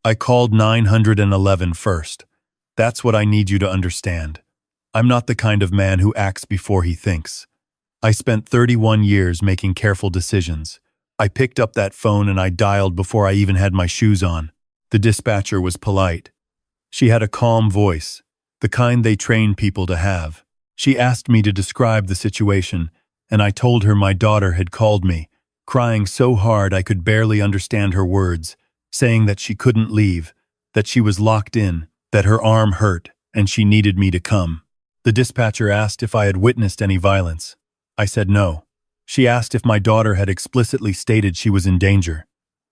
I called 911 first. That's what I need you to understand. I'm not the kind of man who acts before he thinks. I spent 31 years making careful decisions. I picked up that phone and I dialed before I even had my shoes on. The dispatcher was polite. She had a calm voice, the kind they train people to have. She asked me to describe the situation, and I told her my daughter had called me, crying so hard I could barely understand her words, saying that she couldn't leave, that she was locked in, that her arm hurt, and she needed me to come. The dispatcher asked if I had witnessed any violence. I said no. She asked if my daughter had explicitly stated she was in danger.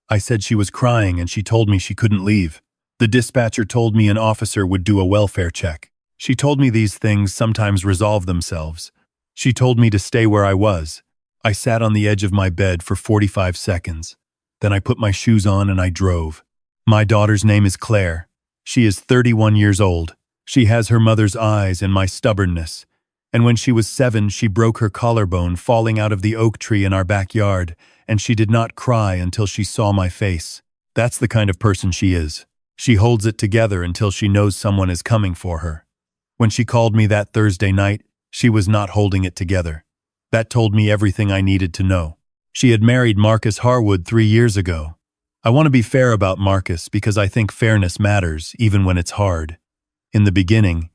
I said she was crying and she told me she couldn't leave. The dispatcher told me an officer would do a welfare check. She told me these things sometimes resolve themselves. She told me to stay where I was. I sat on the edge of my bed for 45 seconds. Then I put my shoes on and I drove. My daughter's name is Claire. She is 31 years old. She has her mother's eyes and my stubbornness. And when she was 7, she broke her collarbone falling out of the oak tree in our backyard, and she did not cry until she saw my face. That's the kind of person she is. She holds it together until she knows someone is coming for her. When she called me that Thursday night, she was not holding it together. That told me everything I needed to know. She had married Marcus Harwood 3 years ago. I want to be fair about Marcus because I think fairness matters, even when it's hard. In the beginning,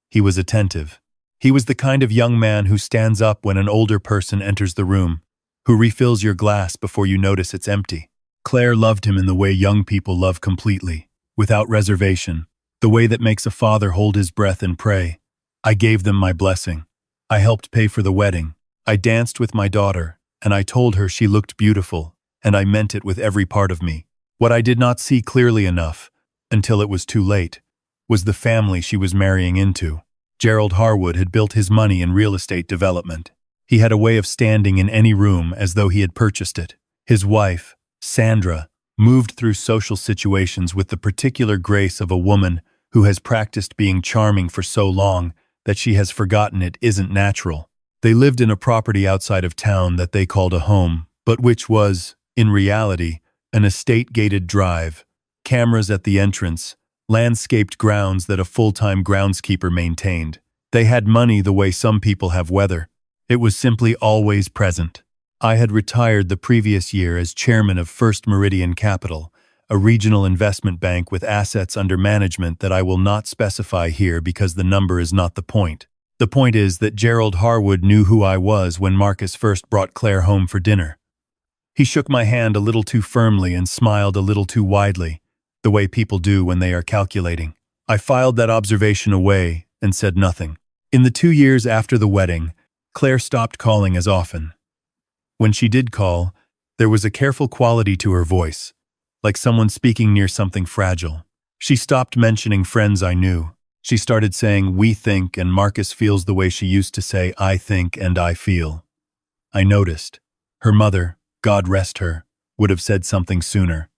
he was attentive. He was the kind of young man who stands up when an older person enters the room, who refills your glass before you notice it's empty. Claire loved him in the way young people love completely, without reservation, the way that makes a father hold his breath and pray. I gave them my blessing. I helped pay for the wedding. I danced with my daughter, and I told her she looked beautiful, and I meant it with every part of me. What I did not see clearly enough, until it was too late, was the family she was marrying into. Gerald Harwood had built his money in real estate development. He had a way of standing in any room as though he had purchased it. His wife, Sandra, moved through social situations with the particular grace of a woman who has practiced being charming for so long that she has forgotten it isn't natural. They lived in a property outside of town that they called a home, but which was, in reality, an estate-gated drive, cameras at the entrance, landscaped grounds that a full-time groundskeeper maintained. They had money the way some people have weather. It was simply always present. I had retired the previous year as chairman of First Meridian Capital, a regional investment bank with assets under management that I will not specify here because the number is not the point. The point is that Gerald Harwood knew who I was when Marcus first brought Claire home for dinner. He shook my hand a little too firmly and smiled a little too widely, the way people do when they are calculating. I filed that observation away and said nothing. In the 2 years after the wedding, Claire stopped calling as often. When she did call, there was a careful quality to her voice, like someone speaking near something fragile. She stopped mentioning friends I knew. She started saying, "we think," and Marcus feels the way she used to say, "I think and I feel." I noticed. Her mother, God rest her, would have said something sooner.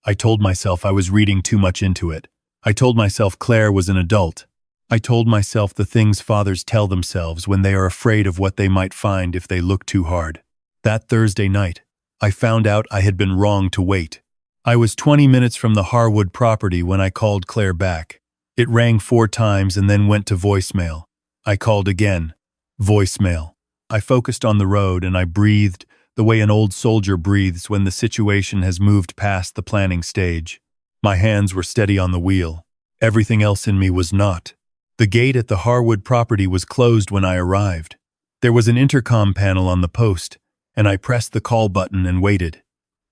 I told myself I was reading too much into it. I told myself Claire was an adult. I told myself the things fathers tell themselves when they are afraid of what they might find if they look too hard. That Thursday night, I found out I had been wrong to wait. I was 20 minutes from the Harwood property when I called Claire back. It rang 4 times and then went to voicemail. I called again. Voicemail. I focused on the road and I breathed the way an old soldier breathes when the situation has moved past the planning stage. My hands were steady on the wheel. Everything else in me was not. The gate at the Harwood property was closed when I arrived. There was an intercom panel on the post, and I pressed the call button and waited.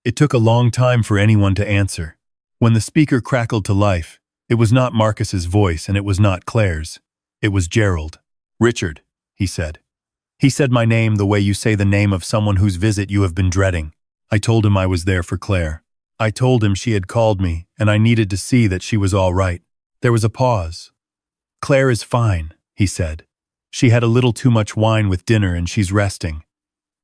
It took a long time for anyone to answer. When the speaker crackled to life, it was not Marcus's voice and it was not Claire's. It was Gerald. "Richard," he said. He said my name the way you say the name of someone whose visit you have been dreading. I told him I was there for Claire. I told him she had called me and I needed to see that she was all right. There was a pause. "Claire is fine," he said. "She had a little too much wine with dinner and she's resting.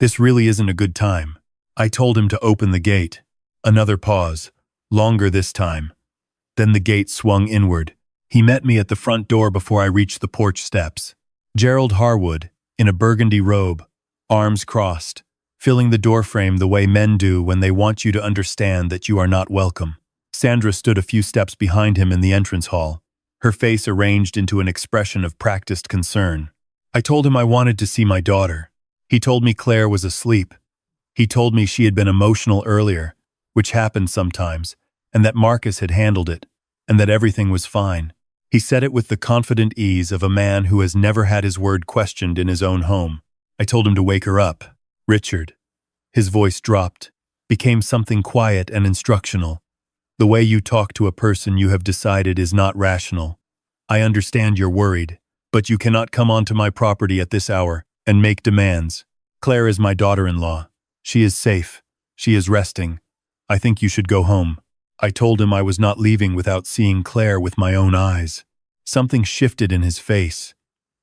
This really isn't a good time." I told him to open the gate. Another pause, longer this time. Then the gate swung inward. He met me at the front door before I reached the porch steps. Gerald Harwood, in a burgundy robe, arms crossed, filling the doorframe the way men do when they want you to understand that you are not welcome. Sandra stood a few steps behind him in the entrance hall, her face arranged into an expression of practiced concern. I told him I wanted to see my daughter. He told me Claire was asleep. He told me she had been emotional earlier, which happened sometimes, and that Marcus had handled it, and that everything was fine. He said it with the confident ease of a man who has never had his word questioned in his own home. I told him to wake her up. Richard. His voice dropped, became something quiet and instructional. The way you talk to a person you have decided is not rational. I understand you're worried, but you cannot come onto my property at this hour and make demands. Claire is my daughter-in-law. She is safe. She is resting. I think you should go home. I told him I was not leaving without seeing Claire with my own eyes. Something shifted in his face.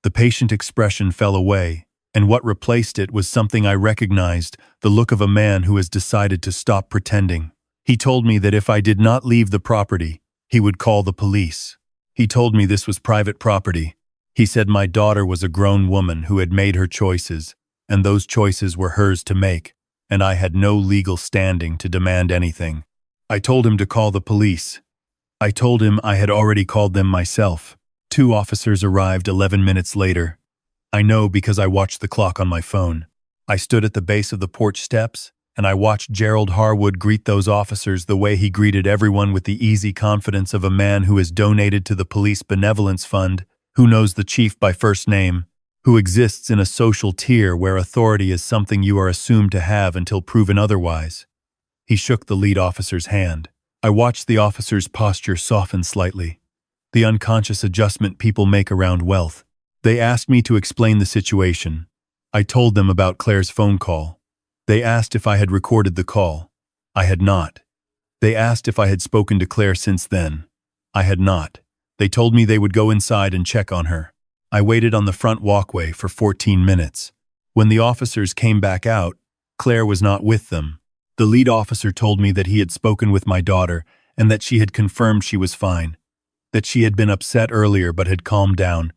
The patient expression fell away, and what replaced it was something I recognized, the look of a man who has decided to stop pretending. He told me that if I did not leave the property, he would call the police. He told me this was private property. He said my daughter was a grown woman who had made her choices, and those choices were hers to make, and I had no legal standing to demand anything. I told him to call the police. I told him I had already called them myself. 2 officers arrived 11 minutes later. I know because I watched the clock on my phone. I stood at the base of the porch steps, and I watched Gerald Harwood greet those officers the way he greeted everyone, with the easy confidence of a man who has donated to the police benevolence fund, who knows the chief by first name, who exists in a social tier where authority is something you are assumed to have until proven otherwise. He shook the lead officer's hand. I watched the officer's posture soften slightly, the unconscious adjustment people make around wealth. They asked me to explain the situation. I told them about Claire's phone call. They asked if I had recorded the call. I had not. They asked if I had spoken to Claire since then. I had not. They told me they would go inside and check on her. I waited on the front walkway for 14 minutes. When the officers came back out, Claire was not with them. The lead officer told me that he had spoken with my daughter and that she had confirmed she was fine, that she had been upset earlier but had calmed down,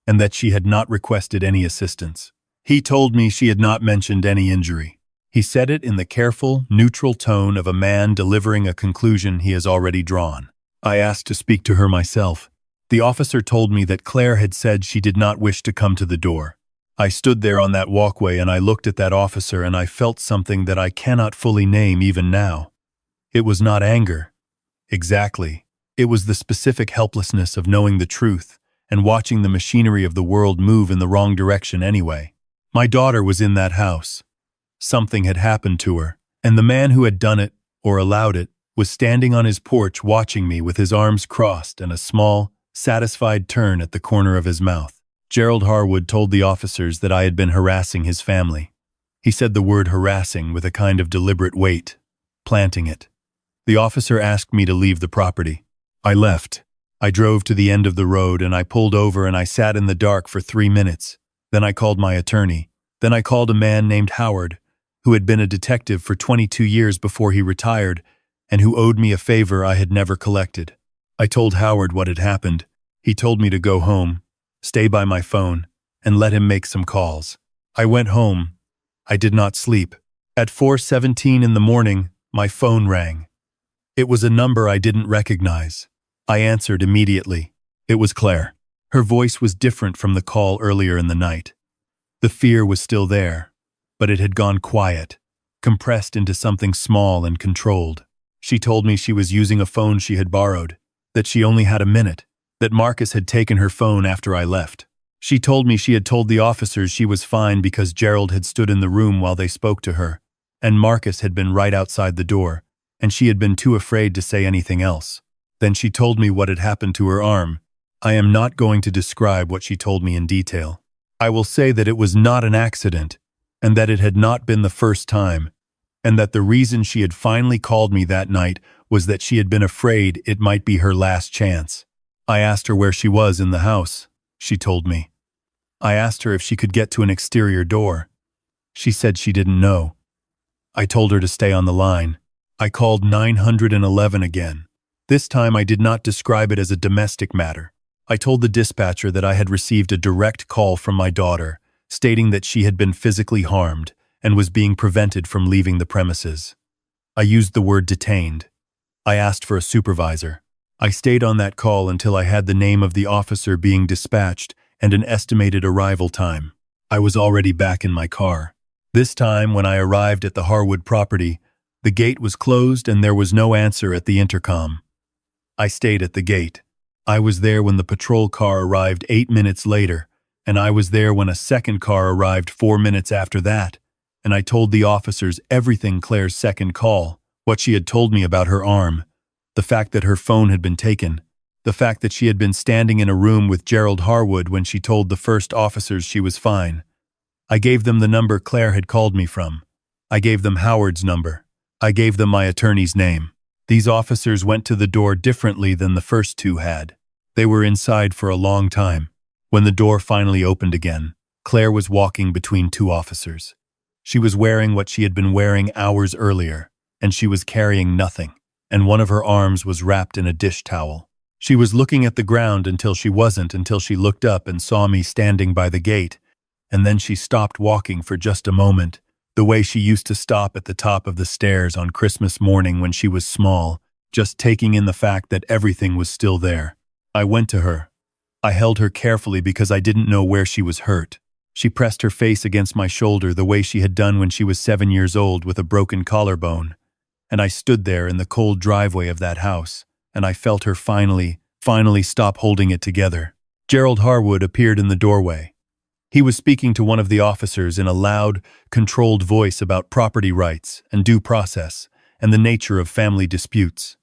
and that she had not requested any assistance. He told me she had not mentioned any injury. He said it in the careful, neutral tone of a man delivering a conclusion he has already drawn. I asked to speak to her myself. The officer told me that Claire had said she did not wish to come to the door. I stood there on that walkway and I looked at that officer and I felt something that I cannot fully name even now. It was not anger. Exactly. It was the specific helplessness of knowing the truth and watching the machinery of the world move in the wrong direction anyway. My daughter was in that house. Something had happened to her, and the man who had done it, or allowed it, was standing on his porch watching me with his arms crossed and a small, satisfied turn at the corner of his mouth. Gerald Harwood told the officers that I had been harassing his family. He said the word harassing with a kind of deliberate weight, planting it. The officer asked me to leave the property. I left. I drove to the end of the road and I pulled over and I sat in the dark for 3 minutes. Then I called my attorney. Then I called a man named Howard, who had been a detective for 22 years before he retired and who owed me a favor I had never collected. I told Howard what had happened. He told me to go home, stay by my phone, and let him make some calls. I went home. I did not sleep. At 4:17 in the morning, my phone rang. It was a number I didn't recognize. I answered immediately. It was Claire. Her voice was different from the call earlier in the night. The fear was still there, but it had gone quiet, compressed into something small and controlled. She told me she was using a phone she had borrowed, that she only had a minute, that Marcus had taken her phone after I left. She told me she had told the officers she was fine because Gerald had stood in the room while they spoke to her, and Marcus had been right outside the door, and she had been too afraid to say anything else. Then she told me what had happened to her arm. I am not going to describe what she told me in detail. I will say that it was not an accident, and that it had not been the first time, and that the reason she had finally called me that night was that she had been afraid it might be her last chance. I asked her where she was in the house. She told me. I asked her if she could get to an exterior door. She said she didn't know. I told her to stay on the line. I called 911 again. This time I did not describe it as a domestic matter. I told the dispatcher that I had received a direct call from my daughter, stating that she had been physically harmed and was being prevented from leaving the premises. I used the word detained. I asked for a supervisor. I stayed on that call until I had the name of the officer being dispatched and an estimated arrival time. I was already back in my car. This time, when I arrived at the Harwood property, the gate was closed and there was no answer at the intercom. I stayed at the gate. I was there when the patrol car arrived 8 minutes later, and I was there when a second car arrived 4 minutes after that, and I told the officers everything: Claire's second call, what she had told me about her arm, the fact that her phone had been taken, the fact that she had been standing in a room with Gerald Harwood when she told the first officers she was fine. I gave them the number Claire had called me from. I gave them Howard's number. I gave them my attorney's name. These officers went to the door differently than the first two had. They were inside for a long time. When the door finally opened again, Claire was walking between two officers. She was wearing what she had been wearing hours earlier, and she was carrying nothing, and one of her arms was wrapped in a dish towel. She was looking at the ground until she looked up and saw me standing by the gate, and then she stopped walking for just a moment, the way she used to stop at the top of the stairs on Christmas morning when she was small, just taking in the fact that everything was still there. I went to her. I held her carefully because I didn't know where she was hurt. She pressed her face against my shoulder the way she had done when she was 7 years old with a broken collarbone. And I stood there in the cold driveway of that house, and I felt her finally stop holding it together. Gerald Harwood appeared in the doorway. He was speaking to one of the officers in a loud, controlled voice about property rights and due process and the nature of family disputes.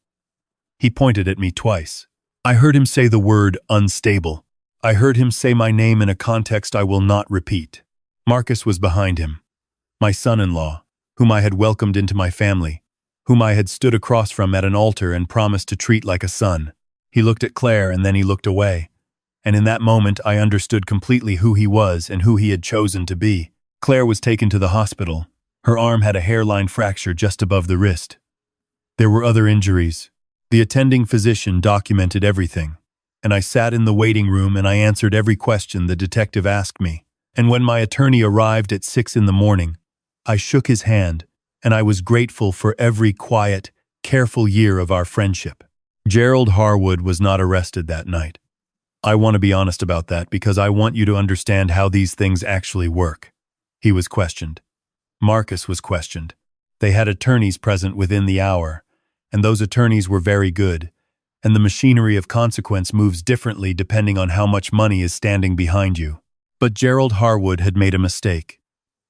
He pointed at me twice. I heard him say the word unstable. I heard him say my name in a context I will not repeat. Marcus was behind him. My son-in-law, whom I had welcomed into my family, whom I had stood across from at an altar and promised to treat like a son. He looked at Claire and then he looked away. And in that moment I understood completely who he was and who he had chosen to be. Claire was taken to the hospital. Her arm had a hairline fracture just above the wrist. There were other injuries. The attending physician documented everything, and I sat in the waiting room and I answered every question the detective asked me. And when my attorney arrived at 6 in the morning, I shook his hand, and I was grateful for every quiet, careful year of our friendship. Gerald Harwood was not arrested that night. I want to be honest about that because I want you to understand how these things actually work. He was questioned. Marcus was questioned. They had attorneys present within the hour, and those attorneys were very good, and the machinery of consequence moves differently depending on how much money is standing behind you. But Gerald Harwood had made a mistake.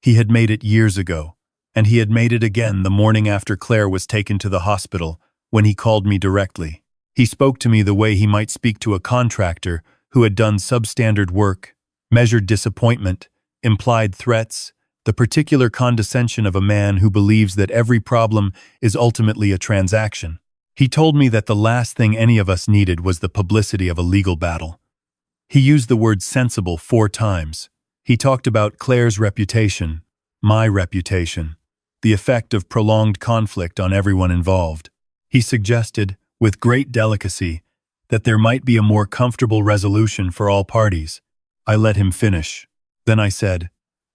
He had made it years ago, and he had made it again the morning after Claire was taken to the hospital when he called me directly. He spoke to me the way he might speak to a contractor who had done substandard work, measured disappointment, implied threats, the particular condescension of a man who believes that every problem is ultimately a transaction. He told me that the last thing any of us needed was the publicity of a legal battle. He used the word sensible 4 times. He talked about Claire's reputation, my reputation, the effect of prolonged conflict on everyone involved. He suggested, with great delicacy, that there might be a more comfortable resolution for all parties. I let him finish. Then I said,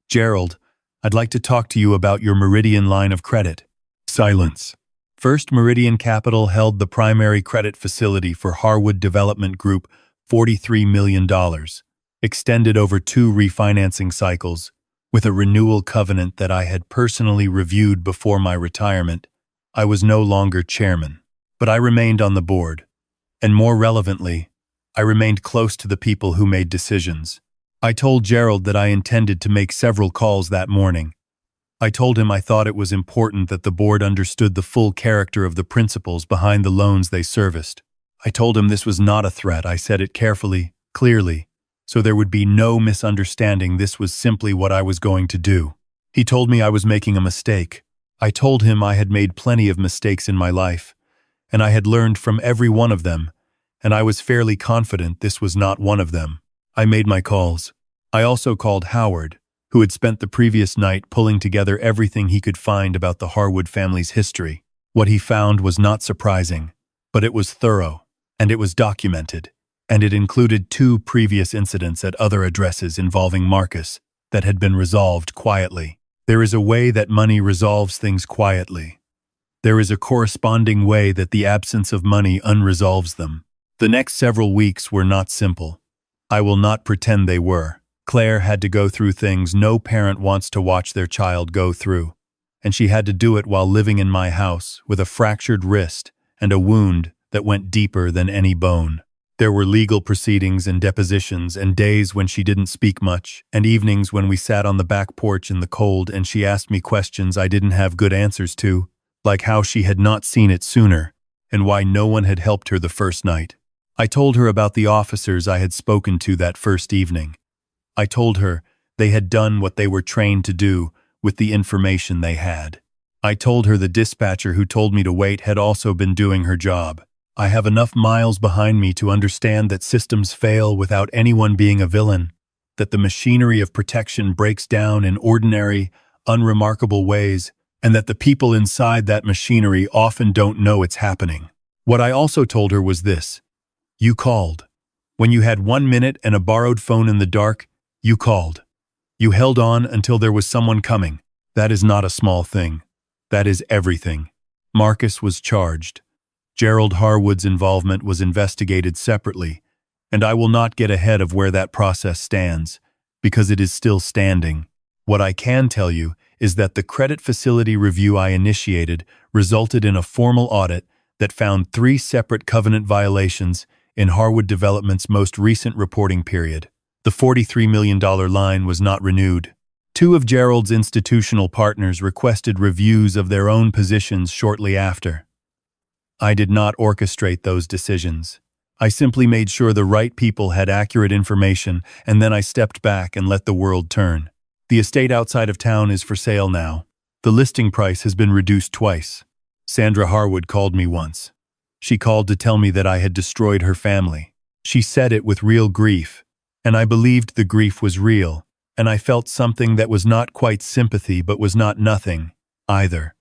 "Gerald, I'd like to talk to you about your Meridian line of credit." Silence. First Meridian Capital held the primary credit facility for Harwood Development Group, $43 million, extended over 2 refinancing cycles, with a renewal covenant that I had personally reviewed before my retirement. I was no longer chairman, but I remained on the board. And more relevantly, I remained close to the people who made decisions. I told Gerald that I intended to make several calls that morning. I told him I thought it was important that the board understood the full character of the principals behind the loans they serviced. I told him this was not a threat. I said it carefully, clearly, so there would be no misunderstanding. This was simply what I was going to do. He told me I was making a mistake. I told him I had made plenty of mistakes in my life, and I had learned from every one of them, and I was fairly confident this was not one of them. I made my calls. I also called Howard, who had spent the previous night pulling together everything he could find about the Harwood family's history. What he found was not surprising, but it was thorough, and it was documented, and it included 2 previous incidents at other addresses involving Marcus that had been resolved quietly. There is a way that money resolves things quietly. there is a corresponding way that the absence of money unresolves them. The next several weeks were not simple. I will not pretend they were. Claire had to go through things no parent wants to watch their child go through, and she had to do it while living in my house with a fractured wrist and a wound that went deeper than any bone. There were legal proceedings and depositions and days when she didn't speak much, and evenings when we sat on the back porch in the cold and she asked me questions I didn't have good answers to, like how she had not seen it sooner and why no one had helped her the first night. I told her about the officers I had spoken to that first evening. I told her they had done what they were trained to do with the information they had. I told her the dispatcher who told me to wait had also been doing her job. I have enough miles behind me to understand that systems fail without anyone being a villain, that the machinery of protection breaks down in ordinary, unremarkable ways, and that the people inside that machinery often don't know it's happening. What I also told her was this: you called. When you had 1 minute and a borrowed phone in the dark, you called. You held on until there was someone coming. That is not a small thing. That is everything. Marcus was charged. Gerald Harwood's involvement was investigated separately, and I will not get ahead of where that process stands, because it is still standing. What I can tell you is that the credit facility review I initiated resulted in a formal audit that found 3 separate covenant violations in Harwood Development's most recent reporting period. The $43 million line was not renewed. 2 of Gerald's institutional partners requested reviews of their own positions shortly after. I did not orchestrate those decisions. I simply made sure the right people had accurate information, and then I stepped back and let the world turn. The estate outside of town is for sale now. The listing price has been reduced twice. Sandra Harwood called me once. She called to tell me that I had destroyed her family. She said it with real grief, and I believed the grief was real, and I felt something that was not quite sympathy but was not nothing either.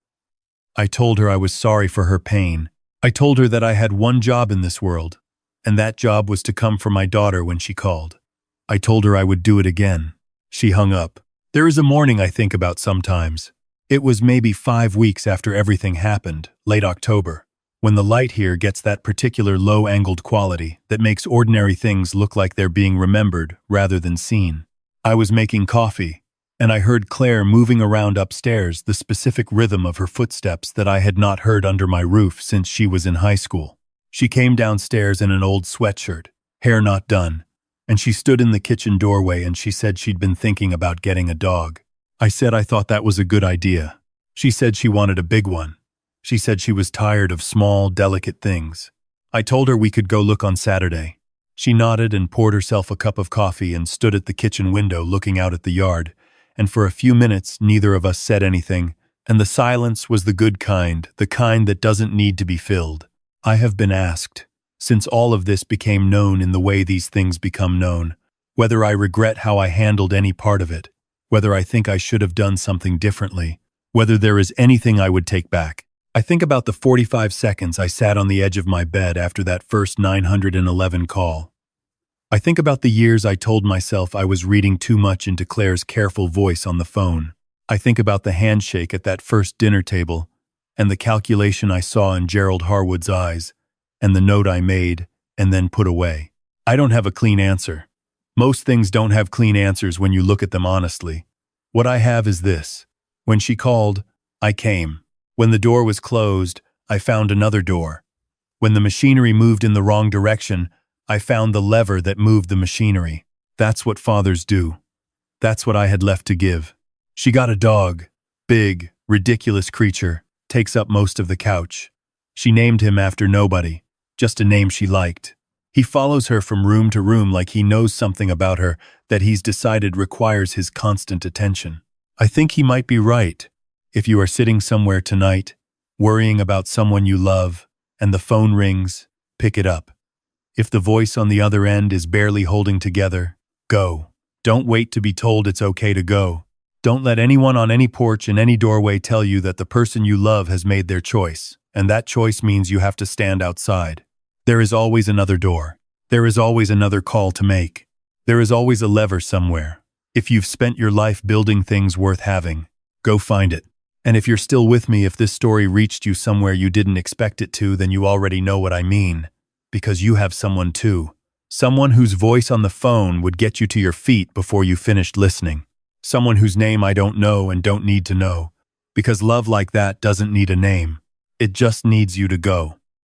I told her I was sorry for her pain. I told her that I had one job in this world, and that job was to come for my daughter when she called. I told her I would do it again. She hung up. There is a morning I think about sometimes. It was maybe 5 weeks after everything happened, late October, when the light here gets that particular low-angled quality that makes ordinary things look like they're being remembered rather than seen. I was making coffee, and I heard Claire moving around upstairs, the specific rhythm of her footsteps that I had not heard under my roof since she was in high school. She came downstairs in an old sweatshirt, hair not done, and she stood in the kitchen doorway and she said she'd been thinking about getting a dog. I said I thought that was a good idea. She said she wanted a big one. She said she was tired of small, delicate things. I told her we could go look on Saturday. She nodded and poured herself a cup of coffee and stood at the kitchen window looking out at the yard, and for a few minutes neither of us said anything, and the silence was the good kind, the kind that doesn't need to be filled. I have been asked, since all of this became known in the way these things become known, whether I regret how I handled any part of it, whether I think I should have done something differently, whether there is anything I would take back. I think about the 45 seconds I sat on the edge of my bed after that first 911 call. I think about the years I told myself I was reading too much into Claire's careful voice on the phone. I think about the handshake at that first dinner table, and the calculation I saw in Gerald Harwood's eyes, and the note I made and then put away. I don't have a clean answer. Most things don't have clean answers when you look at them honestly. What I have is this. When she called, I came. When the door was closed, I found another door. When the machinery moved in the wrong direction, I found the lever that moved the machinery. That's what fathers do. That's what I had left to give. She got a dog. Big, ridiculous creature. Takes up most of the couch. She named him after nobody. Just a name she liked. He follows her from room to room like he knows something about her that he's decided requires his constant attention. I think he might be right. If you are sitting somewhere tonight, worrying about someone you love, and the phone rings, pick it up. If the voice on the other end is barely holding together, go. Don't wait to be told it's okay to go. Don't let anyone on any porch in any doorway tell you that the person you love has made their choice, and that choice means you have to stand outside. There is always another door. There is always another call to make. There is always a lever somewhere. If you've spent your life building things worth having, go find it. And if you're still with me, if this story reached you somewhere you didn't expect it to, then you already know what I mean. Because you have someone too. Someone whose voice on the phone would get you to your feet before you finished listening. Someone whose name I don't know and don't need to know. Because love like that doesn't need a name. It just needs you to go.